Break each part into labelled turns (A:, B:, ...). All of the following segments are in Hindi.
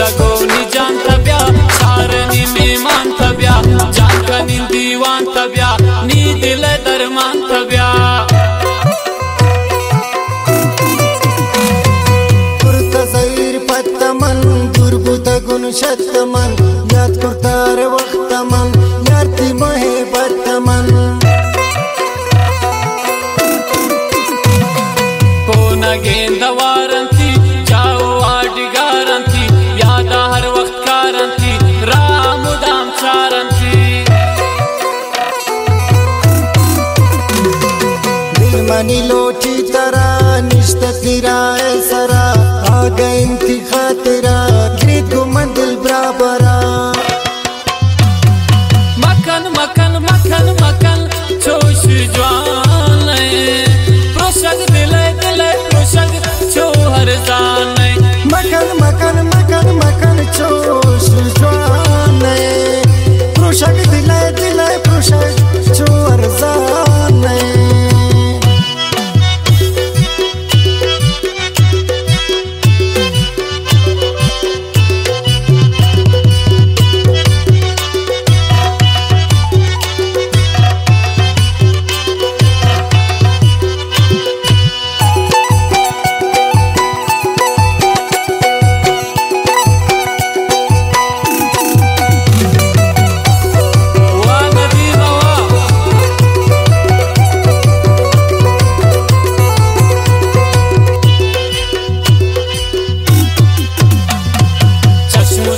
A: सगो निजान तब्या सारनी मेहमान तब्या जाकनी दीवान तब्या नी दिल दरमान तब्या
B: कुर्तसैर पत्तमन दुर्बुत गुण शतमन याद कुर्तार वक्तमन यार्ती महे पत्तमन
A: कोना गेंदवारंती जाओ आडिगारंती यादा हर वक्त कारंती राम दाम चारंती
B: दिल मनी लोटी तरा निश्त किराए सरा आगा इंती खातिरा ग्रीत गुमन दिल बराबरा
A: मकन मकन मकन मकन चोश जवान प्रोशक दिले दिले प्रोशक चो हर जान
B: मकन मकन मकन मकन चोश जवान प्रोशक दिले दिले प्रोशक चो हर जान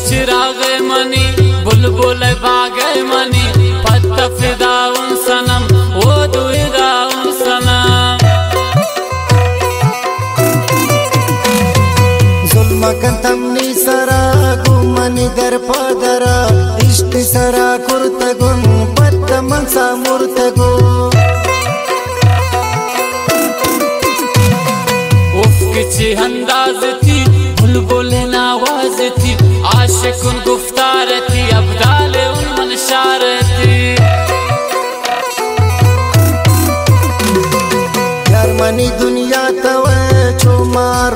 A: चिरागे मनी बुलबुल बागे मनी पत्ता फिदा उन सनम वो दुइदा उन सनम
B: जुल्म कंतमनी सरा गुमनी दर पदरा इश्क सरा कुर्तगुन पत्तमन सा मुर्तगु
A: उफ किची अंदाज थी बुलबुल नावाज थी आशिक उन गुफ्तार थी अब्दाल उन मनशार थी
B: यारमनी दुनिया तवे छो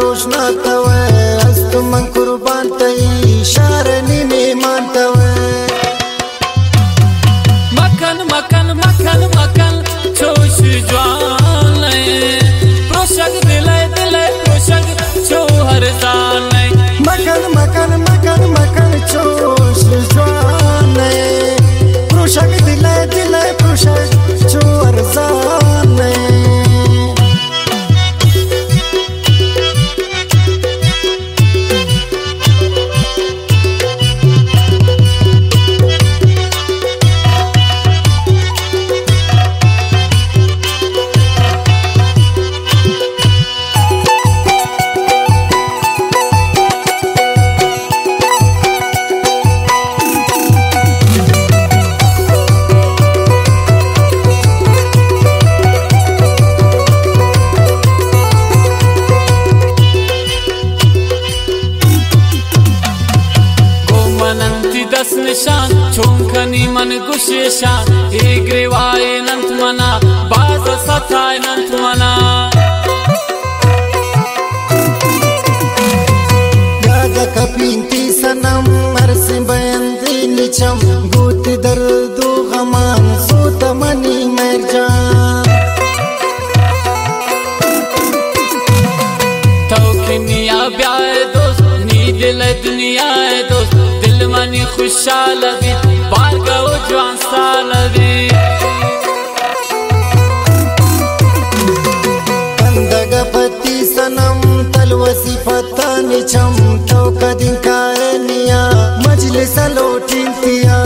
B: रोशना तवे अस्तु मन कुर्बान तई शारनी मेहमान तवे
A: मकन मकन मकन मकन चोश जवान प्रोशक दिले दिले प्रोशक चो हर जान
B: मकन मकन मकन मकन चोश जवान प्रोशक दिले दिले प्रोशक चो हर जान
A: दस निशान छोंकनी मन गुशेशान एक रिवाए नंत मना बाज सथाए नंत मना
B: याद कपिंती सनम मरसे बयंदी निचम गुत दर्दो गमान सोत मनी मर जान
A: तौकिनिया ब्याए दोस्त नी दिल दुनिया दोस्त दिल मनी खुशाल भी बार गो जवान साल भी
B: बंदगा पति सनम तलवसी पता निचम तो कदिन कारनिया मजलिस लोटिंतिया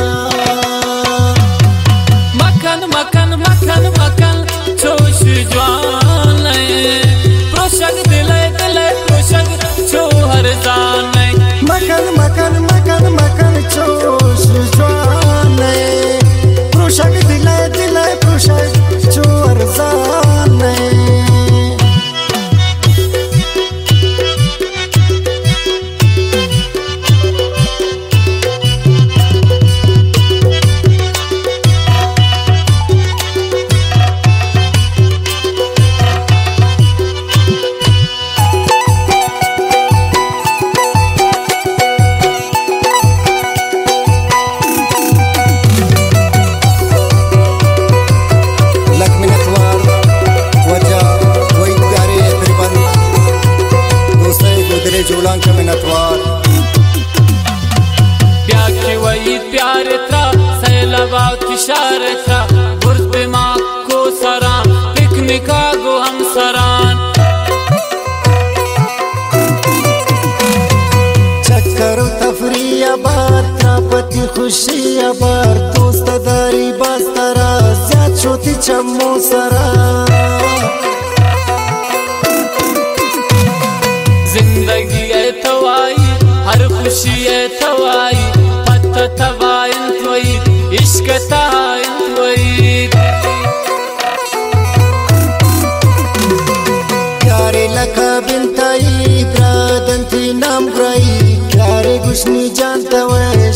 A: मकन मकन मकन मकन चोश जवान प्रोशक दिले दिले प्रोशक चो हर जान
B: मकन मकन मकन मकन चोश जवान प्रोशक दिले दिले प्रोशक चो हर जान गुलाम के मिन्नतवार
A: प्या की वही प्यार था सैलबा तिशार था बुर्ज पे माँ को सरान पिकनिका गो हम सरान
B: चक्कर तफरी अबार त्रापति खुशी अबार दोस्त दारी बास्तरा ज्याद छोटी चम्मो सरा
A: जिंदगी है तवाई हर खुशी है तवाई पत्ता तवाइन तोई इश्क ताइन तोई
B: प्यारे लखा बिनताई ब्रादन थी नाम ग्राई प्यारे गुशनी जानता है